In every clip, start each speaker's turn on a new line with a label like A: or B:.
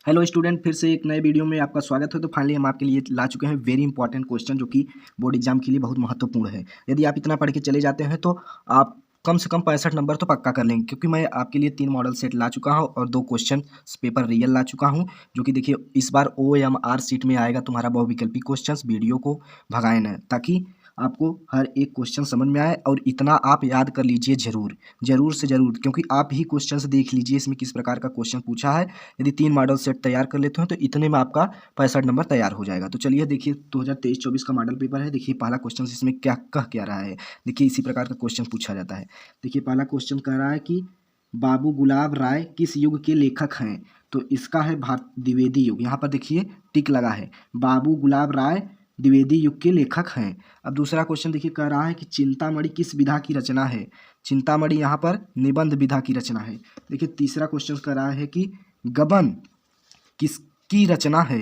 A: Hello student, फिर से एक नए वीडियो में आपका स्वागत है। तो फाइनली हम आपके लिए ला चुके हैं वेरी इंपॉर्टेंट क्वेश्चन, जो कि बोर्ड एग्जाम के लिए बहुत महत्वपूर्ण है। यदि आप इतना पढ़ के चले जाते हैं तो आप कम से कम 65 नंबर तो पक्का कर लेंगे, क्योंकि मैं आपके लिए 3 मॉडल सेट ला चुका हूं और 2 क्वेश्चन पेपर रियल ला चुका हूं, जो कि देखिए इस बार OMR सीट में आएगा तुम्हारा बहुविकल्पी क्वेश्चन। वीडियो को भगाए न, ताकि आपको हर एक क्वेश्चन समझ में आए। और इतना आप याद कर लीजिए ज़रूर से ज़रूर, क्योंकि आप ही क्वेश्चंस देख लीजिए इसमें किस प्रकार का क्वेश्चन पूछा है। यदि 3 मॉडल सेट तैयार कर लेते हैं तो इतने में आपका 65 नंबर तैयार हो जाएगा। तो चलिए देखिए 2023-24 का मॉडल पेपर है। देखिए पहला क्वेश्चन इसमें क्या रहा है। देखिए इसी प्रकार का क्वेश्चन पूछा जाता है। देखिए पहला क्वेश्चन कह रहा है कि बाबू गुलाब राय किस युग के लेखक हैं। तो इसका है द्विवेदी युग। यहाँ पर देखिए टिक लगा है, बाबू गुलाब राय द्विवेदी युग के लेखक हैं। अब दूसरा क्वेश्चन देखिए कह रहा है कि चिंतामणि किस विधा की रचना है। चिंतामणि यहाँ पर निबंध विधा की रचना है। देखिए तीसरा क्वेश्चन कह रहा है कि गबन किसकी रचना है।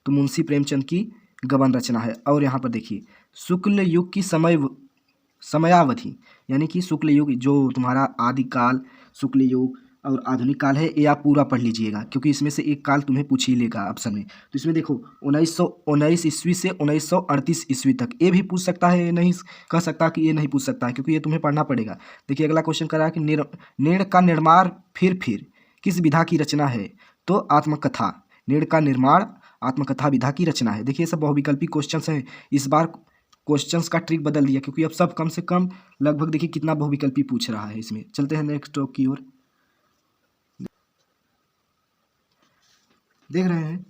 A: तो मुंशी प्रेमचंद की गबन रचना है। और यहाँ पर देखिए शुक्ल युग की समयावधि, यानी कि शुक्ल युग जो तुम्हारा आदिकाल, शुक्ल युग और आधुनिक काल है, ये आप पूरा पढ़ लीजिएगा, क्योंकि इसमें से एक काल तुम्हें पूछ ही लेगा ऑप्शन में। तो इसमें देखो 1919 ईस्वी से 1938 ईस्वी तक, ये भी पूछ सकता है, ये नहीं कह सकता कि ये नहीं पूछ सकता है, क्योंकि ये तुम्हें पढ़ना पड़ेगा। देखिए अगला क्वेश्चन कर रहा है कि निर्ण का निर्माण फिर किस विधा की रचना है। तो आत्मकथा, निर्ण का निर्माण आत्मकथा विधा की रचना है। देखिए सब बहुविकल्पी क्वेश्चंस हैं। इस बार क्वेश्चंस का ट्रिक बदल दिया, क्योंकि अब सब कम से कम लगभग देखिए कितना बहुविकल्पी पूछ रहा है। इसमें चलते हैं नेक्स्ट टॉप की ओर। देख रहे हैं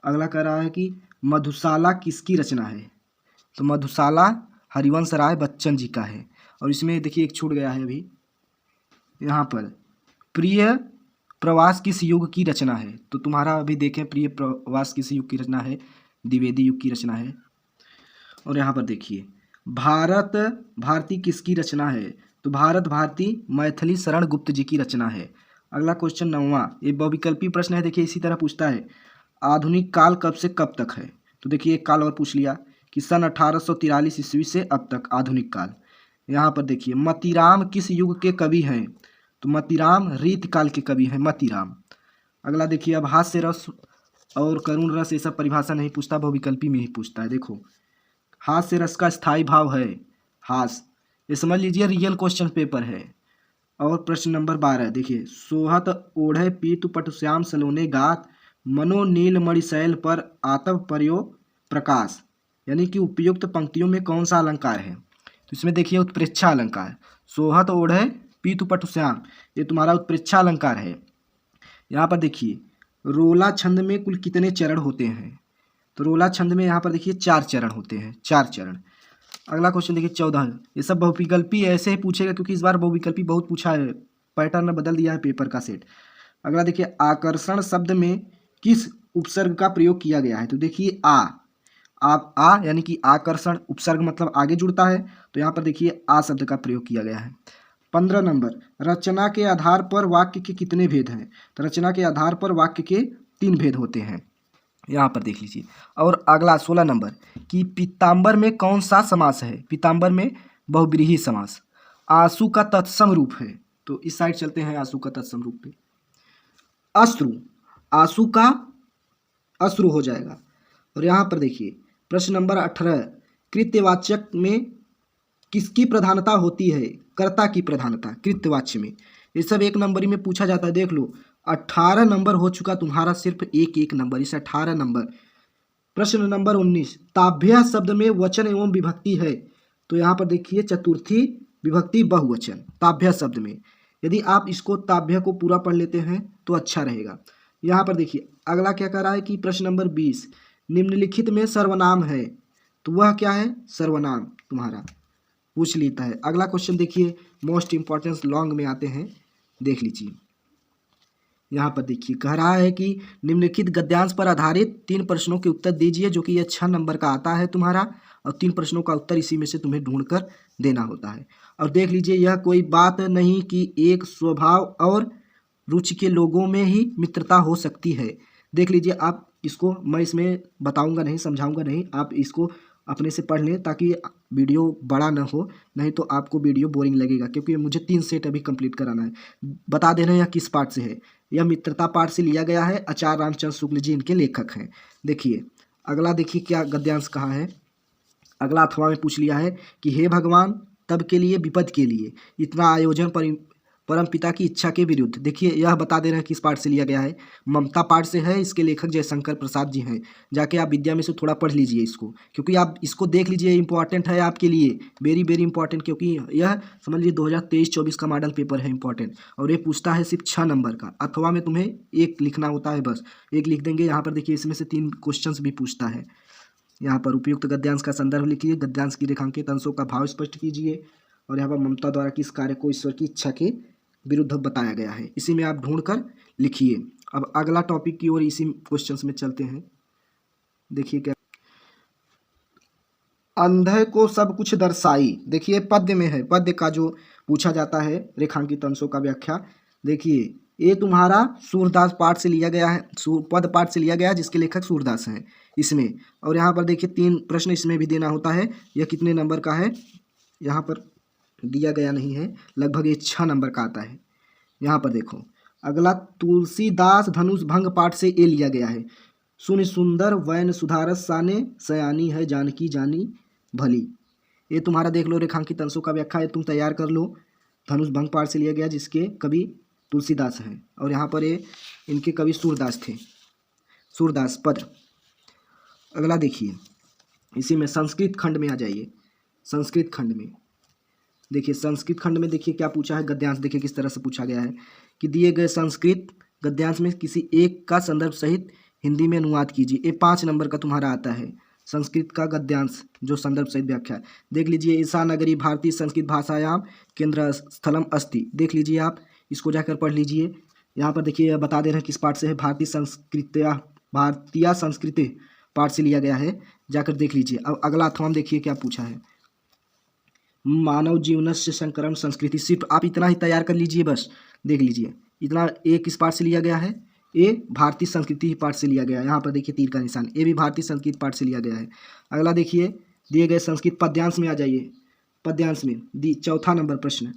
A: अगला कह रहा है कि मधुशाला किसकी रचना है। तो मधुशाला हरिवंश राय बच्चन जी का है। और इसमें देखिए एक छूट गया है अभी, यहाँ पर प्रिय प्रवास किस युग की रचना है। तो तुम्हारा अभी देखें प्रिय प्रवास किस युग की रचना है, द्विवेदी युग की रचना है। और यहाँ पर देखिए भारत भारती किसकी रचना है। तो भारत भारती मैथिली शरण गुप्त जी की रचना है। अगला क्वेश्चन 9वां, ये बहुविकल्पी प्रश्न है। देखिए इसी तरह पूछता है आधुनिक काल कब से कब तक है। तो देखिए एक काल और पूछ लिया कि सन 1843 ईस्वी से अब तक आधुनिक काल। यहाँ पर देखिए मतीराम किस युग के कवि हैं। तो मतीराम रीतकाल के कवि हैं, मतीराम। अगला देखिए अब हास्य रस और करुण रस, ये सब परिभाषा नहीं पूछता, बहुविकल्पी में ही पूछता है। देखो हास्य रस का स्थायी भाव है हास, ये समझ लीजिए रियल क्वेश्चन पेपर है। और प्रश्न नंबर 12 देखिए सोहत ओढ़े पीतु पटु श्याम सलोने गात मनो नील मणिशैल पर आतप पर्यो प्रकाश, यानी कि उपयुक्त पंक्तियों में कौन सा अलंकार है। तो इसमें देखिए उत्प्रेक्षा अलंकार, सोहत ओढ़े पीतु पटु श्याम, ये तुम्हारा उत्प्रेक्षा अलंकार है। यहाँ पर देखिए रोला छंद में कुल कितने चरण होते हैं। तो रोला छंद में यहाँ पर देखिए 4 चरण होते हैं, 4 चरण। अगला क्वेश्चन देखिए 14, ये सब बहुविकल्पी ऐसे ही पूछेगा, क्योंकि इस बार बहुविकल्पी बहुत पूछा है, पैटर्न बदल दिया है पेपर का सेट। अगला देखिए आकर्षण शब्द में किस उपसर्ग का प्रयोग किया गया है। तो देखिए आप यानी कि आकर्षण उपसर्ग मतलब आगे जुड़ता है, तो यहाँ पर देखिए आ शब्द का प्रयोग किया गया है। 15 नंबर, रचना के आधार पर वाक्य के कितने भेद हैं। तो रचना के आधार पर वाक्य के 3 भेद होते हैं, यहाँ पर देख लीजिए। और अगला 16 नंबर कि पीताम्बर में कौन सा समास है। पीताम्बर में बहुव्रीहि समास। आंसू का तत्सम रूप है। तो इस साइड चलते हैं आंसू का तत्सम रूप पे। अश्रु, आंसू का अश्रु हो जाएगा। और यहाँ पर देखिए प्रश्न नंबर 18, कृत्यवाचक में किसकी प्रधानता होती है। कर्ता की प्रधानता कृत्यवाच्य में। ये सब 1 नंबरी में पूछा जाता है। देख लो 18 नंबर हो चुका तुम्हारा, सिर्फ एक नंबर, इस 18 नंबर। प्रश्न नंबर 19, ताभ्य शब्द में वचन एवं विभक्ति है। तो यहाँ पर देखिए चतुर्थी विभक्ति बहुवचन ताभ्य शब्द में। यदि आप इसको ताभ्य को पूरा पढ़ लेते हैं तो अच्छा रहेगा। यहाँ पर देखिए अगला क्या कह रहा है कि प्रश्न नंबर 20, निम्नलिखित में सर्वनाम है। तो वह क्या है, सर्वनाम तुम्हारा पूछ लेता है। अगला क्वेश्चन देखिए मोस्ट इंपॉर्टेंस लॉन्ग में आते हैं, देख लीजिए। यहाँ पर देखिए कह रहा है कि निम्नलिखित गद्यांश पर आधारित 3 प्रश्नों के उत्तर दीजिए, जो कि ये 6 नंबर का आता है तुम्हारा। और 3 प्रश्नों का उत्तर इसी में से तुम्हें ढूंढकर देना होता है। और देख लीजिए यह कोई बात नहीं कि एक स्वभाव और रुचि के लोगों में ही मित्रता हो सकती है। देख लीजिए आप इसको, मैं इसमें बताऊंगा नहीं, समझाऊंगा नहीं, आप इसको अपने से पढ़ लें ताकि वीडियो बड़ा ना हो, नहीं तो आपको वीडियो बोरिंग लगेगा। क्योंकि मुझे 3 सेट अभी कंप्लीट कराना है। बता देना यह किस पार्ट से है। यह मित्रता पाठ से लिया गया है। आचार्य रामचंद्र शुक्ल जी इनके लेखक हैं। देखिए अगला, देखिए क्या गद्यांश कहा है। अगला अथवा में पूछ लिया है कि हे भगवान तब के लिए विपद के लिए इतना आयोजन परम पिता की इच्छा के विरुद्ध। देखिए यह बता दे रहे हैं किस पाठ से लिया गया है, ममता पाठ से है। इसके लेखक जयशंकर प्रसाद जी हैं। जाके आप विद्या में से थोड़ा पढ़ लीजिए इसको, क्योंकि आप इसको देख लीजिए, इंपॉर्टेंट है आपके लिए, वेरी वेरी इंपॉर्टेंट, क्योंकि यह समझ लीजिए 2023-24 का मॉडल पेपर है इंपॉर्टेंट। और ये पूछता है सिर्फ 6 नंबर का। अथवा में तुम्हें एक लिखना होता है, बस एक लिख देंगे। यहाँ पर देखिए इसमें से 3 क्वेश्चन भी पूछता है। यहाँ पर उपयुक्त गद्यांश का संदर्भ लिखिए, गद्यांश की रेखांकित अंशों का भाव स्पष्ट कीजिए, और यहाँ पर ममता द्वारा किस कार्य को ईश्वर की इच्छा के विरुद्ध बताया गया है, इसी में आप ढूंढ कर लिखिए। अब अगला टॉपिक की ओर इसी क्वेश्चंस में चलते हैं। देखिए क्या, अंधे को सब कुछ दर्शाई। देखिए पद्य में है, पद्य का जो पूछा जाता है रेखांकित अंशों का व्याख्या। देखिए ये तुम्हारा सूरदास पाठ से लिया गया है, पद पाठ से लिया गया है, जिसके लेखक सूरदास हैं इसमें। और यहाँ पर देखिए 3 प्रश्न इसमें भी देना होता है। यह कितने नंबर का है यहाँ पर दिया गया नहीं है, लगभग ये 6 नंबर का आता है। यहाँ पर देखो अगला, तुलसीदास धनुष भंग पाठ से ये लिया गया है। सुन सुंदर वैन सुधारस साने सयानी है जानकी जानी भली। ये तुम्हारा देख लो रेखांकित अंशों का व्याख्या है, तुम तैयार कर लो। धनुष भंग पाठ से लिया गया, जिसके कवि तुलसीदास हैं, और यहाँ पर ये इनके कवि सूरदास थे, सूरदास पद। अगला देखिए इसी में संस्कृत खंड में आ जाइए। संस्कृत खंड में देखिए, संस्कृत खंड में देखिए क्या पूछा है गद्यांश। देखिए किस तरह से पूछा गया है कि दिए गए संस्कृत गद्यांश में किसी एक का संदर्भ सहित हिंदी में अनुवाद कीजिए। ये 5 नंबर का तुम्हारा आता है संस्कृत का गद्यांश, जो संदर्भ सहित व्याख्या। देख लीजिए, ईशा नगरी भारतीय संस्कृत भाषायाम केंद्र स्थलम अस्ति। देख लीजिए आप, इसको जाकर पढ़ लीजिए। यहाँ पर देखिए बता दे रहे हैं किस पाठ से है, भारतीय संस्कृति पाठ से लिया गया है, जाकर देख लीजिए। अब अगला अथवा देखिए क्या पूछा है, मानव जीवन से संकरण संस्कृति। सिर्फ आप इतना ही तैयार कर लीजिए, बस देख लीजिए इतना। एक किस पाठ से लिया गया है, ये भारतीय संस्कृति पाठ से लिया गया है। यहाँ पर देखिए तीर का निशान, ये भी भारतीय संस्कृत पाठ से लिया गया है। अगला देखिए, दिए गए संस्कृत पद्यांश में आ जाइए। पद्यांश में चौथा नंबर प्रश्न,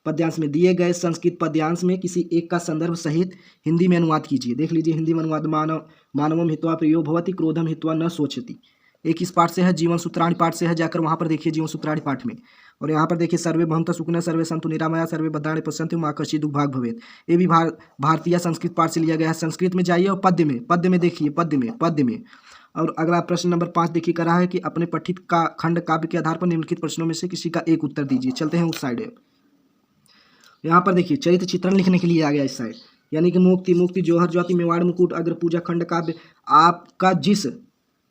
A: पद्यांश में दिए गए संस्कृत पद्यांश में किसी एक का संदर्भ सहित हिंदी में अनुवाद कीजिए। देख लीजिए हिंदी में अनुवाद, मानवम हित्वा प्रियो भवति क्रोधम हित्वा न सोचति। एक इस पाठ से है, जीवन सूत्राणि पाठ से है, जाकर वहाँ पर देखिए जीवन सूत्राणि पाठ में। और यहाँ पर देखिए, सर्वे भवन्तः सुखिनः सर्वे सन्तु निरामया सर्वे भद्राणि पश्यन्तु मा कश्चित् दुर्भाग् भवेत्। ये भी भारतीय संस्कृत पाठ से लिया गया है। संस्कृत में जाइए और पद्य में देखिए, पद्य में। और अगला प्रश्न नंबर 5 देखिए कर रहा है कि अपने पठित का खंड काव्य के आधार पर निम्नलिखित प्रश्नों में से किसी का एक उत्तर दीजिए। चलते हैं उस साइड। यहाँ पर देखिए चरित्र चित्रण लिखने के लिए आ गया इस साइड, यानी कि मुक्ति जौहर ज्योति मेवाड़ मुकुट अग्र पूजा खंड काव्य। आपका जिस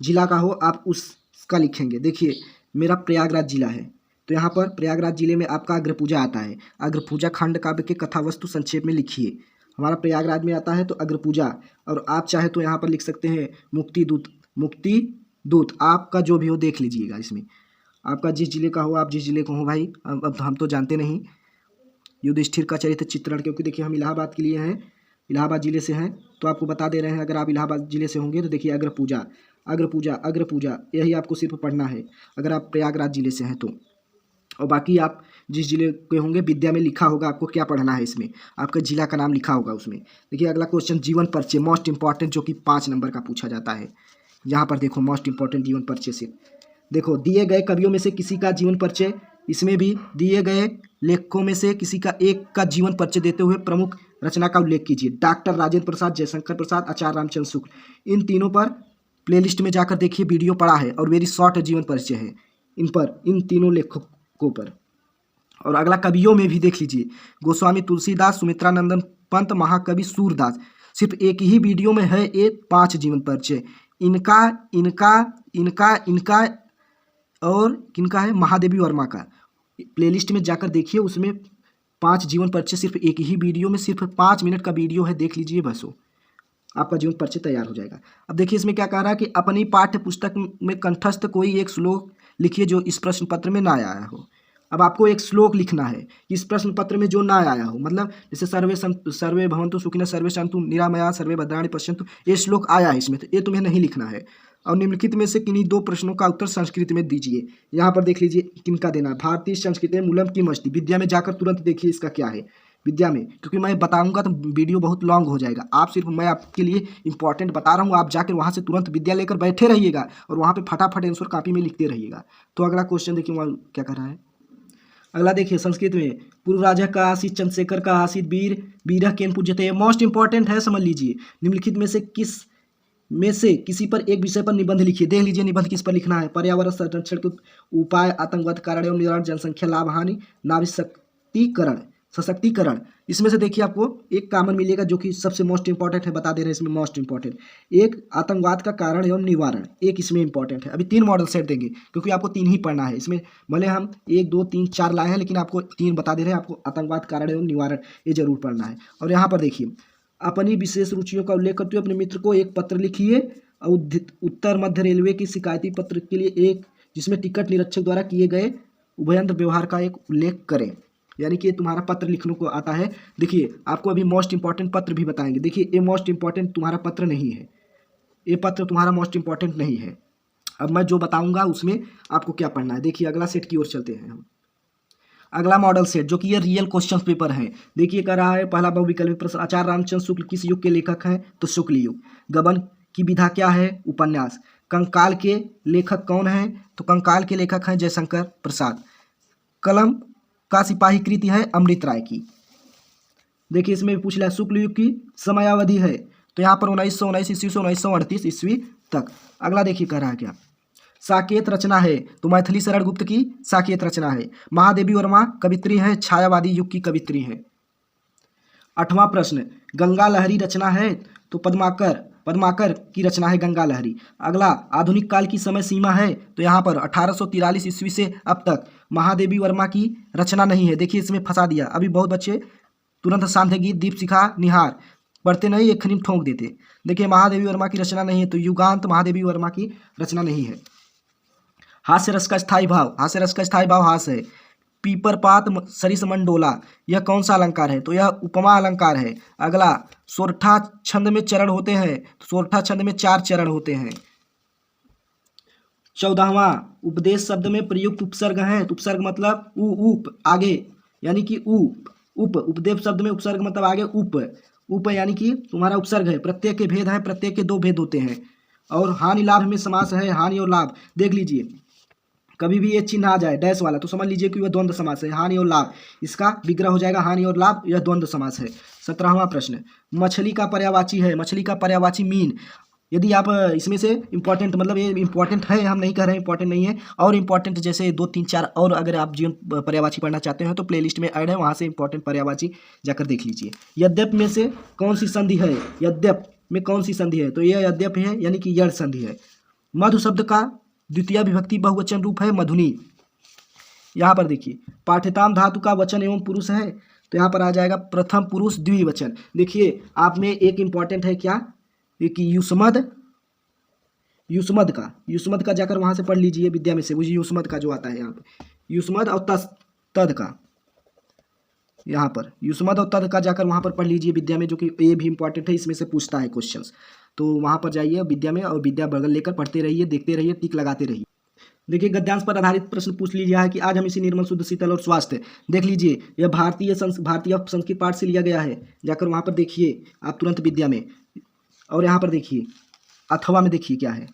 A: जिला का हो आप उसका लिखेंगे। देखिए मेरा प्रयागराज जिला है, तो यहाँ पर प्रयागराज जिले में आपका अग्र पूजा आता है। अग्र पूजा खंड काव्य के कथा वस्तु संक्षेप में लिखिए। हमारा प्रयागराज में आता है तो अग्र पूजा, और आप चाहे तो यहाँ पर लिख सकते हैं मुक्ति दूत। आपका जो भी हो देख लीजिएगा इसमें, आपका जिस जिले का हो, आप जिस जिले को हो भाई, अब हम तो जानते नहीं। युधिष्ठिर का चरित्र चित्रण, क्योंकि देखिए हम इलाहाबाद के लिए हैं, इलाहाबाद जिले से हैं, तो आपको बता दे रहे हैं। अगर आप इलाहाबाद जिले से होंगे तो देखिए अग्र पूजा, यही आपको सिर्फ पढ़ना है अगर आप प्रयागराज जिले से हैं तो। और बाकी आप जिस जिले के होंगे, विद्या में लिखा होगा आपको क्या पढ़ना है, इसमें आपका जिला का नाम लिखा होगा उसमें। देखिए अगला क्वेश्चन जीवन परिचय, मोस्ट इंपॉर्टेंट, जो कि 5 नंबर का पूछा जाता है। यहाँ पर देखो मोस्ट इंपॉर्टेंट जीवन परिचय से देखो, दिए गए कवियों में से किसी का जीवन परिचय, इसमें भी दिए गए लेखकों में से किसी का एक का जीवन परिचय देते हुए प्रमुख रचना का उल्लेख कीजिए। डॉक्टर राजेंद्र प्रसाद, जयशंकर प्रसाद, आचार्य रामचंद्र शुक्ल। इन तीनों पर प्लेलिस्ट में जाकर देखिए, वीडियो पड़ा है और वेरी शॉर्ट जीवन परिचय है इन तीनों लेखकों पर। और अगला कवियों में भी देख लीजिए, गोस्वामी तुलसीदास, सुमित्रानंदन पंत, महाकवि सूरदास। सिर्फ एक ही वीडियो में है ये 5 जीवन परिचय। इनका और किनका है, महादेवी वर्मा का। प्लेलिस्ट में जाकर देखिए, उसमें 5 जीवन परिचय सिर्फ एक ही वीडियो में, सिर्फ 5 मिनट का वीडियो है, देख लीजिए बस हो, आपका जीवन परिचय तैयार हो जाएगा। अब देखिए इसमें क्या कह रहा है कि अपनी पाठ्य पुस्तक में कंठस्थ कोई एक श्लोक लिखिए जो इस प्रश्न पत्र में ना आया हो। अब आपको एक श्लोक लिखना है इस प्रश्न पत्र में जो ना आया हो, मतलब जैसे सर्वे भवन्तु सुखिनः सर्वे सन्तु निरामया सर्वे भद्राणि पश्यन्तु, ये श्लोक आया है इसमें, तो ये तुम्हें नहीं लिखना है। और निम्नलिखित में से किन्हीं 2 प्रश्नों का उत्तर संस्कृत में दीजिए। यहाँ पर देख लीजिए किनका देना है, भारतीय संस्कृति मूलम किम अस्ति। विद्या में जाकर तुरंत देखिए इसका क्या है, विद्या में, क्योंकि मैं बताऊंगा तो वीडियो बहुत लॉन्ग हो जाएगा। आप सिर्फ मैं आपके लिए इंपॉर्टेंट बता रहा हूँ, आप जाकर वहाँ से तुरंत विद्या लेकर बैठे रहिएगा और वहाँ पे फटाफट आंसर कॉपी में लिखते रहिएगा। तो अगला क्वेश्चन देखिए वहाँ क्या कर रहा है। अगला देखिए संस्कृत में पूर्व राजा का आसित चंद्रशेखर का आसित वीर वीर केन पूज्यते, मोस्ट इंपॉर्टेंट है, समझ लीजिए। निम्नलिखित में से किसी पर एक विषय पर निबंध लिखिए। देख लीजिए निबंध किस पर लिखना है। पर्यावरण संरक्षण के उपाय, आतंकवाद कारण एवं निवारण, जनसंख्या लाभ हानि, नारी सशक्तिकरण। इसमें से देखिए आपको एक कॉमन मिलेगा जो कि सबसे मोस्ट इंपॉर्टेंट है, बता दे रहे हैं इसमें मोस्ट इंपॉर्टेंट। एक आतंकवाद का कारण एवं निवारण, एक इसमें इंपॉर्टेंट है। अभी 3 मॉडल सेट देंगे क्योंकि आपको 3 ही पढ़ना है इसमें, भले हम 1 2 3 4 लाए हैं लेकिन आपको 3 बता दे रहे हैं। आपको आतंकवाद कारण एवं निवारण ये जरूर पढ़ना है। और यहाँ पर देखिए अपनी विशेष रुचियों का उल्लेख करते हुए अपने मित्र को एक पत्र लिखिए। उत्तर मध्य रेलवे की शिकायती पत्र के लिए एक जिसमें टिकट निरीक्षक द्वारा किए गए उभयंतर व्यवहार का एक उल्लेख करें। यानी कि तुम्हारा पत्र लिखने को आता है। देखिए आपको अभी मोस्ट इंपॉर्टेंट पत्र भी बताएंगे। देखिए ये मोस्ट इंपॉर्टेंट तुम्हारा पत्र नहीं है, ये पत्र तुम्हारा मोस्ट इंपॉर्टेंट नहीं है। अब मैं जो बताऊंगा उसमें आपको क्या पढ़ना है। देखिए अगला सेट की ओर चलते हैं हम। अगला मॉडल सेट जो कि ये रियल क्वेश्चन पेपर है। देखिए कह रहा है पहला बहुविकल्पी प्रश्न, आचार्य रामचंद्र शुक्ल किस युग के लेखक हैं? तो शुक्ल युग। गबन की विधा क्या है? उपन्यास। कंकाल के लेखक कौन हैं? तो कंकाल के लेखक हैं जयशंकर प्रसाद। कलम का सिपाही कृति है अमृत राय की। देखिए इसमें भी पूछ लिया शुक्ल युग की समयावधि है तो यहाँ पर 1919 ईस्वी से 1938 ईस्वी तक। अगला देखिए कह रहा है क्या, साकेत रचना है तो मैथिली शरण गुप्त की साकेत रचना है। महादेवी वर्मा कवित्री है, छायावादी युग की कवित्री है। 8वां प्रश्न, गंगा लहरी रचना है तो पद्माकर की रचना है गंगा लहरी। अगला आधुनिक काल की समय सीमा है तो यहाँ पर 1843 ईस्वी से अब तक महादेवी वर्मा की रचना नहीं है। देखिए इसमें फंसा दिया, अभी बहुत बच्चे तुरंत सांध्य गीत, दीपशिखा, निहार पढ़ते नहीं, एक खनीम ठोंक देते। देखिए महादेवी वर्मा की रचना नहीं है तो युगांत महादेवी वर्मा की रचना नहीं है। हास्य रस का स्थायी भाव, हास्य रस का स्थायी भाव हास्य है। पीपर पात सरिस मंडोला यह कौन सा अलंकार है? तो यह उपमा अलंकार है। अगला सोरठा छंद में चरण होते हैं तो सोरठा छंद में 4 चरण होते हैं। 14वां उपदेश शब्द में प्रयुक्त उपसर्ग है तो उपसर्ग मतलब उप आगे, यानी कि उपदेश शब्द में उपसर्ग मतलब आगे उप यानी कि तुम्हारा उपसर्ग है। प्रत्येक के भेद है, प्रत्येक के 2 भेद होते हैं। और हानि लाभ में समास है, हानि और लाभ। देख लीजिए कभी भी ये चिन्ह आ जाए डैश वाला तो समझ लीजिए कि वह द्वंद्व समास है। हानि और लाभ इसका विग्रह हो जाएगा, हानि और लाभ, यह द्वंद्व समास है। 17वां प्रश्न, मछली का पर्यायवाची है, मछली का पर्यायवाची मीन। यदि आप इसमें से इंपॉर्टेंट, मतलब ये इंपॉर्टेंट है, हम नहीं कह रहे हैं इंपॉर्टेंट नहीं है, और इंपॉर्टेंट जैसे 2 3 4 और अगर आप जीवन पर्यायवाची पढ़ना चाहते हैं तो प्लेलिस्ट में ऐड है, वहाँ से इंपॉर्टेंट पर्यायवाची जाकर देख लीजिए। यद्यप में से कौन सी संधि है? यद्यप में कौन सी संधि है? तो यह यद्यप है यानी कि यड़ संधि है। मधु शब्द का द्वितीय विभक्ति बहुवचन रूप है मधुनी। यहाँ पर देखिए पाठ्यताम धातु का वचन एवं पुरुष है तो यहाँ पर आ जाएगा प्रथम पुरुष द्विवचन। देखिए आप में एक इंपॉर्टेंट है क्या, कि युष्मद का जाकर वहाँ से पढ़ लीजिए विद्या में से, वो युष्मद का जो आता है यहाँ पे, युष्मद और तद का, यहाँ पर युष्मद और तद का जाकर वहाँ पर पढ़ लीजिए विद्या में, जो कि ये भी इंपॉर्टेंट है, इसमें से पूछता है क्वेश्चंस। तो वहाँ पर जाइए विद्या में और विद्या बगल लेकर पढ़ते रहिए, देखते रहिए, टिक लगाते रहिए। देखिए गद्यांश पर आधारित प्रश्न पूछ लीजिए है कि आज हम इसी निर्मल शुद्ध शीतल और स्वास्थ्य। देख लीजिए यह भारतीय संस्कृत पाठ से लिया गया है, जाकर वहाँ पर देखिए आप तुरंत विद्या में। और यहाँ पर देखिए अथवा में, देखिए क्या है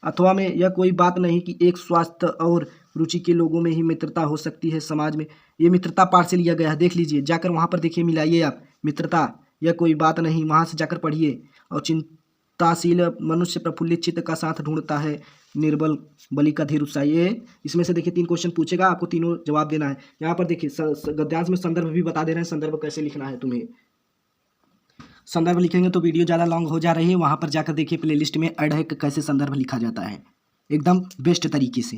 A: अथवा में, यह कोई बात नहीं कि एक स्वास्थ्य और रुचि के लोगों में ही मित्रता हो सकती है समाज में। ये मित्रता पाठ से लिया गया है, देख लीजिए जाकर वहाँ पर देखिए, मिलाइए आप मित्रता, यह कोई बात नहीं, वहाँ से जाकर पढ़िए। और चिंताशील मनुष्य प्रफुल्लित चित्त का साथ ढूंढता है, निर्बल बलि का धीर उत्साही। ये इसमें से देखिए 3 क्वेश्चन पूछेगा, आपको तीनों जवाब देना है। यहाँ पर देखिए गद्यांश में संदर्भ भी बता दे रहे हैं, संदर्भ कैसे लिखना है तुम्हें। संदर्भ लिखेंगे तो वीडियो ज़्यादा लॉन्ग हो जा रही है, वहाँ पर जाकर देखिए प्लेलिस्ट में ऐड है कि कैसे संदर्भ लिखा जाता है एकदम बेस्ट तरीके से।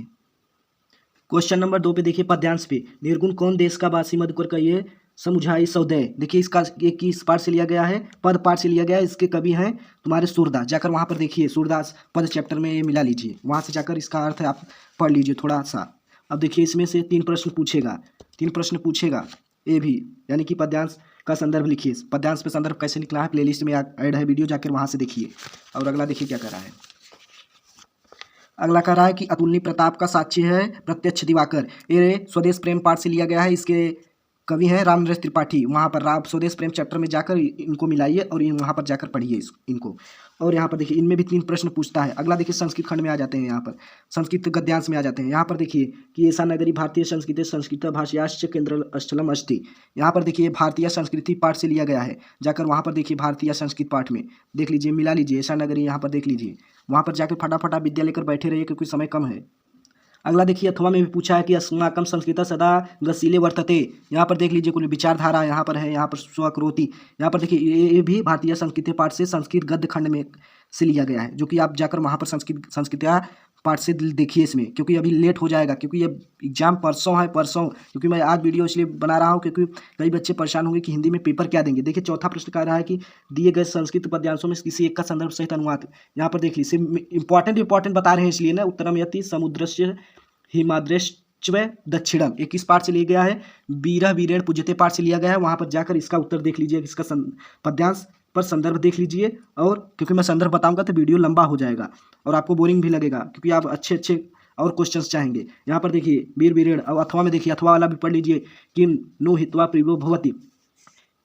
A: क्वेश्चन नंबर 2 पे देखिए पद्यांश पे, निर्गुण कौन देश का वासी मधुकर का ये समुझाई सौदय। देखिए इसका एक किस पाठ से लिया गया है? पद पाठ से लिया गया है। इसके कवि हैं तुम्हारे सूरदास, जाकर वहाँ पर देखिए सूरदास पद चैप्टर में ये मिला लीजिए, वहाँ से जाकर इसका अर्थ आप पढ़ लीजिए थोड़ा सा। अब देखिए इसमें से 3 प्रश्न पूछेगा ये भी, यानी कि पद्यांश का संदर्भ लिखिए। पद्यांश पे संदर्भ कैसे लिखना है प्लेलिस्ट में ऐड है वीडियो, जाकर वहाँ से देखिए। और अगला देखिए क्या कर रहा है। अगला कह रहा है कि अतुलनीय प्रताप का साक्षी है प्रत्यक्ष दिवाकर। ये स्वदेश प्रेम पाठ से लिया गया है, इसके कवि हैं रामनरेश त्रिपाठी, वहाँ पर राम स्वदेश प्रेम चैप्टर में जाकर इनको मिलाइए और वहाँ पर जाकर पढ़िए इनको। और यहाँ पर देखिए इनमें भी 3 प्रश्न पूछता है। अगला देखिए संस्कृत खंड में आ जाते हैं, यहाँ पर संस्कृत गद्यांश में आ जाते हैं। यहाँ पर देखिए कि ऐसा नगरी भारतीय संस्कृति संस्कृत भाषायाश्च केंद्र स्थलम अस्ति। यहाँ पर देखिए भारतीय संस्कृति पाठ से लिया गया है, जाकर वहाँ पर देखिए भारतीय संस्कृत पाठ में देख लीजिए, मिला लीजिए ऐसा नगरी, यहाँ पर देख लीजिए, वहाँ पर जाकर फटाफट आप विद्या लेकर बैठे रहिए क्योंकि समय कम है। अगला देखिए अथवा में भी पूछा है कि अस्माकं संस्कृत सदा गतिशीले वर्तते। यहाँ पर देख लीजिए कुल विचारधारा यहाँ पर है, यहाँ पर स्वकरोति, यहाँ पर देखिए ये भी भारतीय संस्कृत पाठ से संस्कृत गद्य खंड में से लिया गया है, जो कि आप जाकर वहाँ पर संस्कृत पाठ से देखिए इसमें, क्योंकि अभी लेट हो जाएगा क्योंकि ये एग्जाम परसों है, परसों, क्योंकि मैं आज वीडियो इसलिए बना रहा हूँ क्योंकि कई बच्चे परेशान होंगे कि हिंदी में पेपर क्या देंगे। देखिए चौथा प्रश्न कह रहा है कि दिए गए संस्कृत पद्यांशों में किसी एक का संदर्भ सहित अनुवाद। यहाँ पर देख लीजिए इंपॉर्टेंट बता रहे हैं इसलिए ना, उत्तरम यति समुद्रस्य हिमाद्रेश्व दक्षिणम 21 पाठ से लिया गया है, बीरा वीरेण पूज्यते पाठ से लिया गया है। वहाँ पर जाकर इसका उत्तर देख लीजिए, इसका पद्यांश पर संदर्भ देख लीजिए, और क्योंकि मैं संदर्भ बताऊंगा तो वीडियो लंबा हो जाएगा और आपको बोरिंग भी लगेगा क्योंकि आप अच्छे और क्वेश्चंस चाहेंगे। यहाँ पर देखिए वीर वीरेण, और अथवा में देखिए अथवा वाला भी पढ़ लीजिए, किम नु हित्वा प्रियो भवति,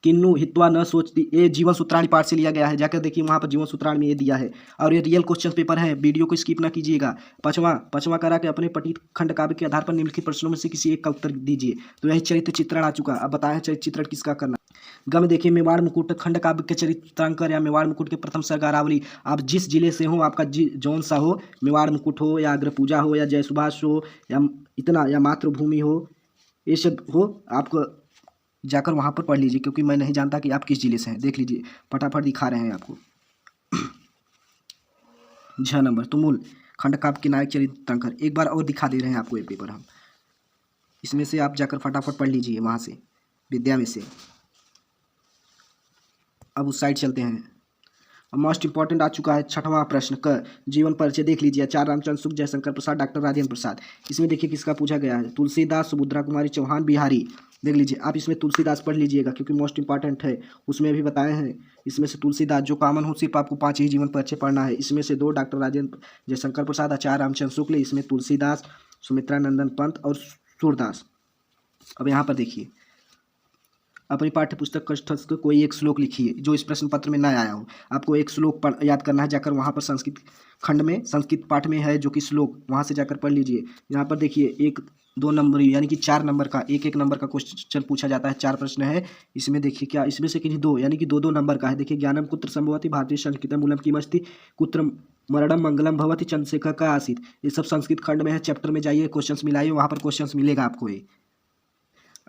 A: किन्नु हित्वा न सोचती, ये जीवन सूत्राणी पाठ से लिया गया है, जाकर देखिए वहाँ पर जीवन सूत्राणी में ये दिया है और ये रियल क्वेश्चन पेपर है, वीडियो को स्किप ना कीजिएगा। पाँचवां करा के अपने पठित खंड काव्य के आधार पर निम्नलिखित प्रश्नों में से किसी एक का उत्तर दीजिए। तो यही चरित्र चित्रण आ चुका। अब बताएं चरित्र चित्रण किसका करना। गम देखिए मेवाड़ मुकुट खंड काव्य के चरित्रांकर या मेवाड़ मुकुट के प्रथम सर्ग अरावली। आप जिस जिले से हो, आपका जौन सा हो, मेवाड़ मुकुट हो या अग्रपूजा हो या जय सुभाष हो या इतना या मातृभूमि हो, ये सब हो, आपको जाकर वहाँ पर पढ़ लीजिए क्योंकि मैं नहीं जानता कि आप किस जिले से हैं। देख लीजिए फटाफट दिखा रहे हैं आपको। 6 नंबर तुमुल खंड काव्य के नायक चरित्रांकर, एक बार और दिखा दे रहे हैं आपको ये पेपर हम, इसमें से आप जाकर फटाफट पढ़ लीजिए वहाँ से विद्या में से। अब उस साइड चलते हैं। मोस्ट इंपॉर्टेंट आ चुका है 6वां प्रश्न का जीवन परिचय देख लीजिए। आचार्य रामचंद्र शुक्ल, जयशंकर प्रसाद, डॉक्टर राजेंद्र प्रसाद। इसमें देखिए किसका पूछा गया है, तुलसीदास, सुभद्रा कुमारी चौहान, बिहारी। देख लीजिए आप इसमें तुलसीदास पढ़ लीजिएगा क्योंकि मोस्ट इंपॉर्टेंट है, उसमें भी बताए हैं। इसमें से तुलसीदास जो कॉमन हो, सिर्फ आपको 5 ही जीवन परिचय पढ़ना है। इसमें से 2 डॉक्टर राजेंद्र, जयशंकर प्रसाद, आचार्य रामचंद्र शुक्ल, इसमें तुलसीदास, सुमित्रानंदन पंत और सूरदास। अब यहाँ पर देखिए अपनी पाठ्य पुस्तक कंठस्थ कोई एक श्लोक लिखिए जो इस प्रश्न पत्र में ना आया हो। आपको एक श्लोक याद करना है, जाकर वहाँ पर संस्कृत खंड में संस्कृत पाठ में है जो कि श्लोक, वहाँ से जाकर पढ़ लीजिए। यहाँ पर देखिए 1-2 नंबर यानी कि 4 नंबर का, एक नंबर का क्वेश्चन पूछा जाता है। 4 प्रश्न है इसमें। देखिए क्या इसमें से किन्हीं 2 यानी कि 2-2 नंबर का है। देखिए ज्ञानम कुत्र संभवति भारतीय संस्कृत मूलम किमस्ति कुत्र मरणम मंगलम भवति चंद्रशेखर का आसित। ये सब संस्कृत खंड में है, चैप्टर में जाइए, क्वेश्चंस मिलाइए, वहाँ पर क्वेश्चंस मिलेगा आपको। ये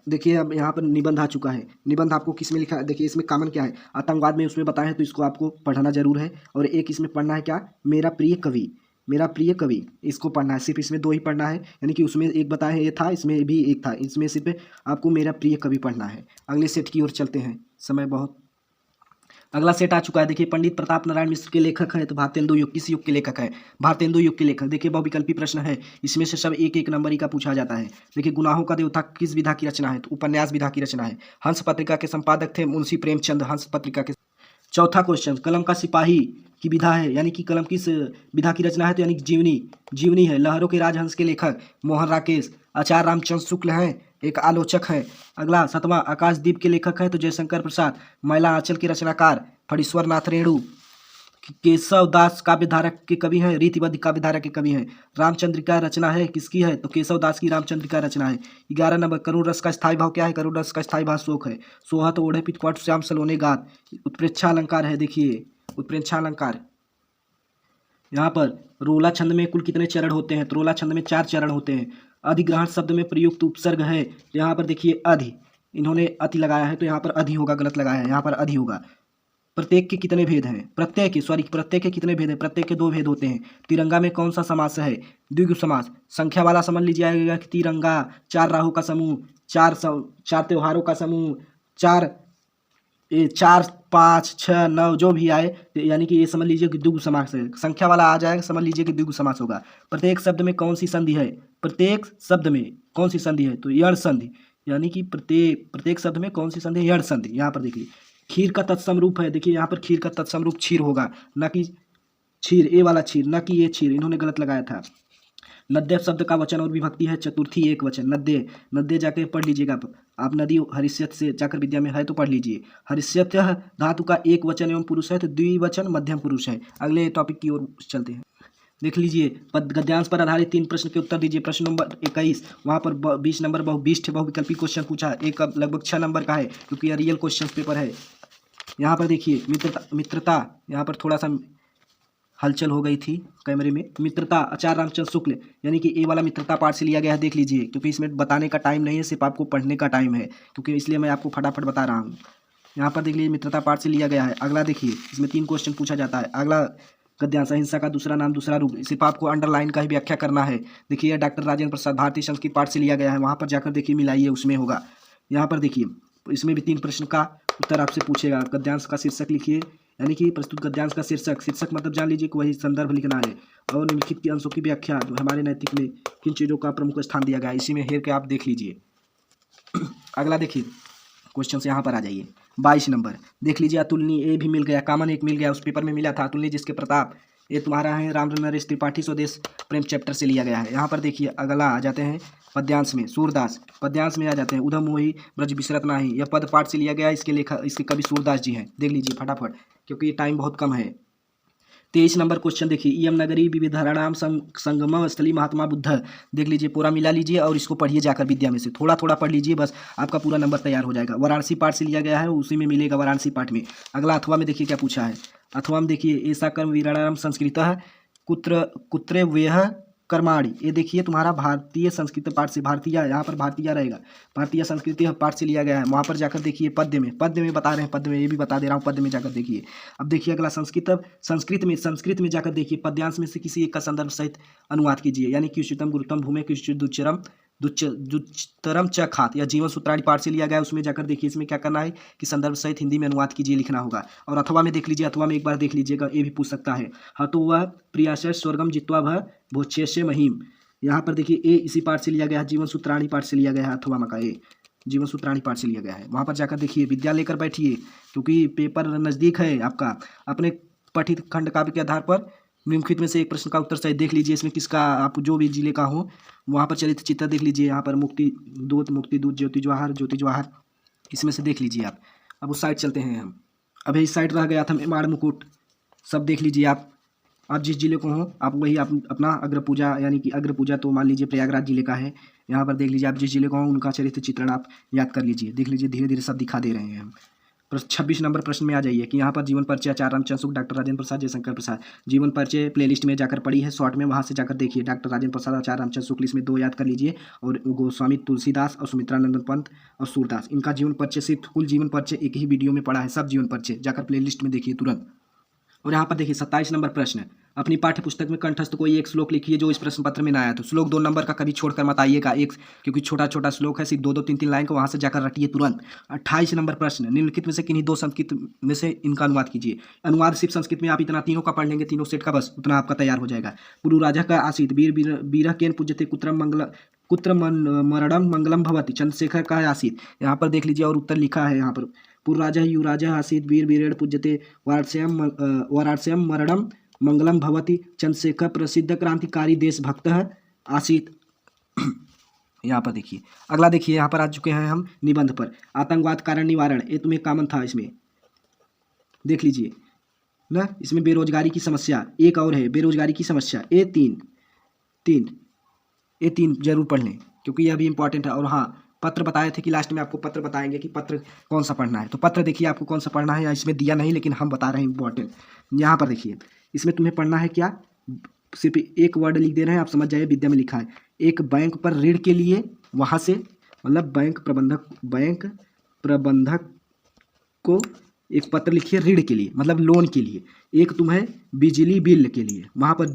A: देखिए अब यहाँ पर निबंध आ चुका है। निबंध आपको किस में लिखा है, देखिए इसमें कॉमन क्या है, आतंकवाद में उसमें बताया है, तो इसको आपको पढ़ना जरूर है। और एक इसमें पढ़ना है क्या, मेरा प्रिय कवि, मेरा प्रिय कवि, इसको पढ़ना है। सिर्फ इसमें 2 ही पढ़ना है, यानी कि उसमें एक बताया है ये था, इसमें भी एक था, इसमें सिर्फ आपको मेरा प्रिय कवि पढ़ना है। अगले सेट की ओर चलते हैं, समय बहुत। अगला सेट आ चुका है। देखिए पंडित प्रताप नारायण मिश्र के लेखक हैं, तो भारतेंदु युग किस युग के लेखक है, भारतेंदु युग के लेखक। देखिए बहुविकल्पी प्रश्न है, इसमें से सब 1-1 नंबर ही का पूछा जाता है। देखिए गुनाहों का देवता किस विधा की रचना है, तो उपन्यास विधा की रचना है। हंस पत्रिका के संपादक थे मुंशी प्रेमचंद, हंस पत्रिका के। चौथा क्वेश्चन कलम का सिपाही की विधा है, यानी कि कलम किस विधा की रचना है, तो यानी कि जीवनी है। लहरों के राजहंस के लेखक मोहन राकेश, आचार्य रामचंद्र शुक्ल हैं, एक आलोचक है। अगला 7वां आकाशदीप के लेखक है तो जयशंकर प्रसाद। मैला आंचल के रचनाकार फणीश्वर नाथ रेणु। केशव दास काव्यधारक के कवि हैं, रीतिबद्ध काव्यधारक के कवि हैं। रामचंद्रिका रचना है किसकी है, तो केशव दास की रामचंद्रिका रचना है। 11 नंबर करुण रस का स्थायी भाव क्या है, करुण रस का स्थायी भाव शोक है। सोहत ओढ़े पितपट श्याम सलोने गात। उत्प्रेक्षा अलंकार है, देखिए उत्प्रेक्षा अलंकार। यहाँ पर रोला छंद में कुल कितने चरण होते हैं, तो रोला छंद में 4 चरण होते हैं। अधिग्रहण शब्द में प्रयुक्त उपसर्ग है, यहाँ पर देखिए अधि, इन्होंने अति लगाया है तो यहाँ पर अधि होगा, गलत लगाया है, यहाँ पर अधि होगा। प्रत्येक के कितने भेद हैं, प्रत्येक के कितने भेद हैं, प्रत्येक के 2 भेद होते हैं। तिरंगा में कौन सा समास है, द्विगु समास। संख्या वाला समझ लीजिएगा कि तिरंगा 4 राहु का समूह, 4 त्योहारों का समूह, 4, 5, 6, 9 जो भी आए, यानी कि ये समझ लीजिए कि द्विगु समास है। संख्या वाला आ जाएगा, समझ लीजिए कि द्विगु समास होगा। प्रत्येक शब्द में कौन सी संधि है, प्रत्येक शब्द में कौन सी संधि है, तो यण संधि, यानी कि प्रत्येक शब्द में कौन सी संधि है, यण संधि। यहाँ पर देखिए खीर का तत्सम रूप है, देखिए यहाँ पर खीर का तत्सम रूप क्षीर होगा, न कि क्षीर, ए वाला क्षीर, न कि ये क्षीर, इन्होंने गलत लगाया था। नद्य शब्द का वचन और विभक्ति है चतुर्थी एक वचन, नद्य जाके पढ़ लीजिएगा। आप नदी हरिष्यत से जाकर विद्या में है तो पढ़ लीजिए। हरिष्यत धातु का एक वचन एवं पुरुष है तो द्विवचन मध्यम पुरुष है। अगले टॉपिक की ओर चलते हैं। देख लीजिए, पद गद्यांश पर आधारित 3 प्रश्न के उत्तर दीजिए। प्रश्न नंबर 21, वहाँ पर 20 नंबर बहुविकल्पी क्वेश्चन पूछा है। एक लगभग 6 नंबर का है क्योंकि यह रियल क्वेश्चन पेपर है। यहाँ पर देखिए मित्रता, यहाँ पर थोड़ा सा हलचल हो गई थी कैमरे में। मित्रता आचार्य रामचंद्र शुक्ल, यानी कि ए वाला मित्रता पाठ से लिया गया है। देख लीजिए, क्योंकि इसमें बताने का टाइम नहीं है, सिर्फ आपको पढ़ने का टाइम है, क्योंकि इसलिए मैं आपको फटाफट बता रहा हूँ। यहाँ पर देख लीजिए, मित्रता पाठ से लिया गया है। अगला देखिए, इसमें 3 क्वेश्चन पूछा जाता है। अगला गद्यांश, अहिंसा का दूसरा नाम दूसरा रूप, सिर्फ आपको अंडरलाइन का ही व्याख्या करना है। देखिए, डॉक्टर राजेंद्र प्रसाद भारतीय संस्कृत पाठ से लिया गया है। वहाँ पर जाकर देखिए, मिलाइए, उसमें होगा। यहाँ पर देखिए, इसमें भी 3 प्रश्न का उत्तर आपसे पूछेगा। गद्यांश का शीर्षक लिखिए, यानी कि प्रस्तुत गद्यांश का शीर्षक मतलब जान लीजिए कि वही संदर्भ लिखना है। और निम्नलिखित के अंशों की व्याख्या, जो हमारे नैतिक में किन चीज़ों का प्रमुख स्थान दिया गया है, इसी में हेर के आप देख लीजिए। अगला देखिए, क्वेश्चन से यहाँ पर आ जाइए। 22 नंबर देख लीजिए, अतुलनीय, ए भी मिल गया, कॉमन एक मिल गया, उस पेपर में मिला था। अतुलनीय जिसके प्रताप, ये तुम्हारा है राम नरेश त्रिपाठी स्वदेश प्रेम चैप्टर से लिया गया है। यहाँ पर देखिए, अगला आ जाते हैं पद्यांश में। सूरदास पद्यांश में आ जाते हैं। उधम मोही ब्रज बिसरत नाही, यह पद पाठ से लिया गया है। इसके कवि सूरदास जी हैं। देख लीजिए फटाफट, क्योंकि ये टाइम बहुत कम है। 23 नंबर क्वेश्चन देखिए, इयम नगरी विविधराणाम संगम स्थली महात्मा बुद्ध। देख लीजिए, पूरा मिला लीजिए और इसको पढ़िए जाकर विद्या में से। थोड़ा थोड़ा पढ़ लीजिए, बस आपका पूरा नंबर तैयार हो जाएगा। वाराणसी पाठ से लिया गया है, उसी में मिलेगा वाराणसी पाठ में। अगला अथवा में देखिए क्या पूछा है। अथवा में देखिए, ऐसा कर्म वीराणाम संस्कृतः कुत्र व्यह कर्माणि, ये देखिए तुम्हारा भारतीय संस्कृत पाठ से, भारतीय यहाँ पर भारतीय रहेगा, भारतीय संस्कृति पाठ से लिया गया है। वहाँ पर जाकर देखिए पद्य में बता रहे हैं, पद्य में ये भी बता दे रहा हूँ, पद्य में जाकर देखिए। अब देखिए अगला संस्कृत में जाकर देखिए, पद्यांश में से किसी एक का संदर्भ सहित अनुवाद कीजिए, यानी कि उच्चतम गुरुतम भूमि दुच्चतरम च खात, या जीवन सूत्राणी पाठ से लिया गया है। उसमें जाकर देखिए, इसमें क्या करना है कि संदर्भ सहित हिंदी में अनुवाद कीजिए, लिखना होगा। और अथवा में देख लीजिए, अथवा में एक बार देख लीजिएगा, ये भी पूछ सकता है। हाँ तो वह प्रियाशय स्वर्गम जित्वा भय भोक्षेष्य महिम, यहाँ पर देखिए ए इसी पाठ से लिया गया है, जीवन सूत्राणी पाठ से लिया गया है। अथवा का ए जीवन सूत्राणी पाठ से लिया गया है। वहाँ पर जाकर देखिए, विद्या लेकर बैठिए, क्योंकि पेपर नज़दीक है आपका। अपने पठित खंड काव्य के आधार पर निम्नलिखित में से एक प्रश्न का उत्तर सही देख लीजिए। इसमें किसका, आप जो भी जिले का हो वहाँ पर चरित्र चित्र देख लीजिए। यहाँ पर मुक्ति दूत ज्योति जवाहर, इसमें से देख लीजिए आप। अब उस साइड चलते हैं हम। अभी इस साइड रह गया था मेमाड़ मुकुट, सब देख लीजिए आप जिस जिले को हो आप वही आप अपना अग्र पूजा, यानी कि अग्र पूजा तो मान लीजिए प्रयागराज जिले का है। यहाँ पर देख लीजिए, आप जिस जिले को हो उनका चरित्र चित्रण आप याद कर लीजिए। देख लीजिए, धीरे धीरे सब दिखा दे रहे हैं हम। 26 नंबर प्रश्न में आ जाइए कि यहाँ पर जीवन परिचय आचार्य रामचंद्र शुक्ल, डॉक्टर राजेंद्र प्रसाद, जयशंकर प्रसाद। जीवन परिचय प्लेलिस्ट में जाकर पढ़ी है शॉर्ट में, वहाँ से जाकर देखिए। डॉक्टर राजेंद्र प्रसाद, आचार्य रामचंद्र शुक्ल, इसमें 2 याद कर लीजिए। और गोस्वामी तुलसीदास और सुमित्रानंदन पंत और सूरदास, इनका जीवन परिचय सिर्फ कुल जीवन परिचय एक ही वीडियो में पढ़ा है। सब जीवन परिचय जाकर प्लेलिस्ट में देखिए तुरंत। और यहाँ पर देखिए 27 नंबर प्रश्न, अपनी पाठ्य पुस्तक में कंठस्थ कोई एक श्लोक लिखिए जो इस प्रश्न पत्र में ना आया। तो श्लोक 2 नंबर का कभी छोड़कर मत आइएगा, एक क्योंकि छोटा छोटा श्लोक है, सिर्फ 2-2 3-3 लाइन को वहाँ से जाकर रटिए तुरंत। 28 नंबर प्रश्न, निम्नलिखित में से किन्हीं 2 संस्कृत में से इनका अनुवाद कीजिए। अनुवाद सिर्फ संस्कृत में आप इतना तीनों का पढ़ लेंगे, तीनों सेट का, बस उतना आपका तैयार हो जाएगा। पुरु राजा का आसित बीर केन पूज्यते कुत्र मरणम मंगलम भवति, चंद्रशेखर का है आसित। यहाँ पर देख लीजिए और उत्तर लिखा है यहाँ पर, पुरराजा युवराजा आसीत बीरेण पूज्यते वाराणस्यम मरणम मंगलम भवति, चंद्रशेखर प्रसिद्ध क्रांतिकारी देशभक्त आसीत। यहाँ पर देखिए अगला, देखिए यहाँ पर आ चुके हैं हम निबंध पर। आतंकवाद कारण निवारण, ये तुम्हें कॉमन था, इसमें देख लीजिए ना। इसमें बेरोजगारी की समस्या एक और है, बेरोजगारी की समस्या, ये तीन जरूर पढ़ लें क्योंकि यह भी इंपॉर्टेंट है। और हाँ, पत्र बताए थे कि लास्ट में आपको पत्र बताएंगे कि पत्र कौन सा पढ़ना है। तो पत्र देखिए आपको कौन सा पढ़ना है, इसमें दिया नहीं लेकिन हम बता रहे हैं इंपॉर्टेंट। यहाँ पर देखिए, इसमें तुम्हें पढ़ना है क्या, सिर्फ एक वर्ड लिख दे रहे हैं, आप समझ जाइए। विद्या में लिखा है, एक बैंक पर ऋण के लिए, वहाँ से मतलब बैंक प्रबंधक को एक पत्र लिखिए ऋण के लिए, मतलब लोन के लिए। एक तुम्हें बिजली बिल के लिए, वहाँ पर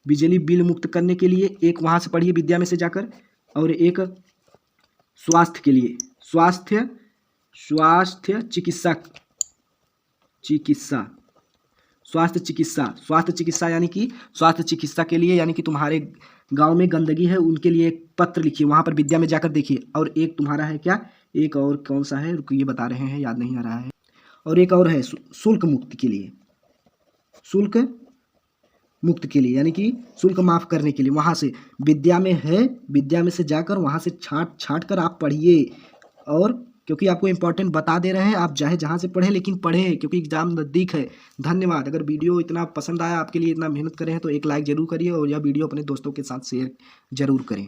A: बिजली बिल मुक्त करने के लिए एक वहाँ से पढ़िए विद्या में से जाकर। और एक स्वास्थ्य के लिए, स्वास्थ्य चिकित्सा यानी कि स्वास्थ्य चिकित्सा के लिए, यानी कि तुम्हारे गांव में गंदगी है उनके लिए एक पत्र लिखिए, वहाँ पर विद्या में जाकर देखिए। और एक तुम्हारा है क्या, एक और कौन सा है, रुकिए बता रहे हैं, याद नहीं आ रहा है। और एक और है शुल्क मुक्ति के लिए, शुल्क मुक्त के लिए, यानी कि शुल्क माफ़ करने के लिए। वहाँ से विद्या में है, विद्या में से जाकर वहाँ से छाँट कर आप पढ़िए। और क्योंकि आपको इम्पोर्टेंट बता दे रहे हैं, आप चाहे जहाँ से पढ़ें लेकिन पढ़ें, क्योंकि एग्ज़ाम नज़दीक है। धन्यवाद। अगर वीडियो इतना पसंद आया, आपके लिए इतना मेहनत करें, तो एक लाइक ज़रूर करिए और यह वीडियो अपने दोस्तों के साथ शेयर ज़रूर करें।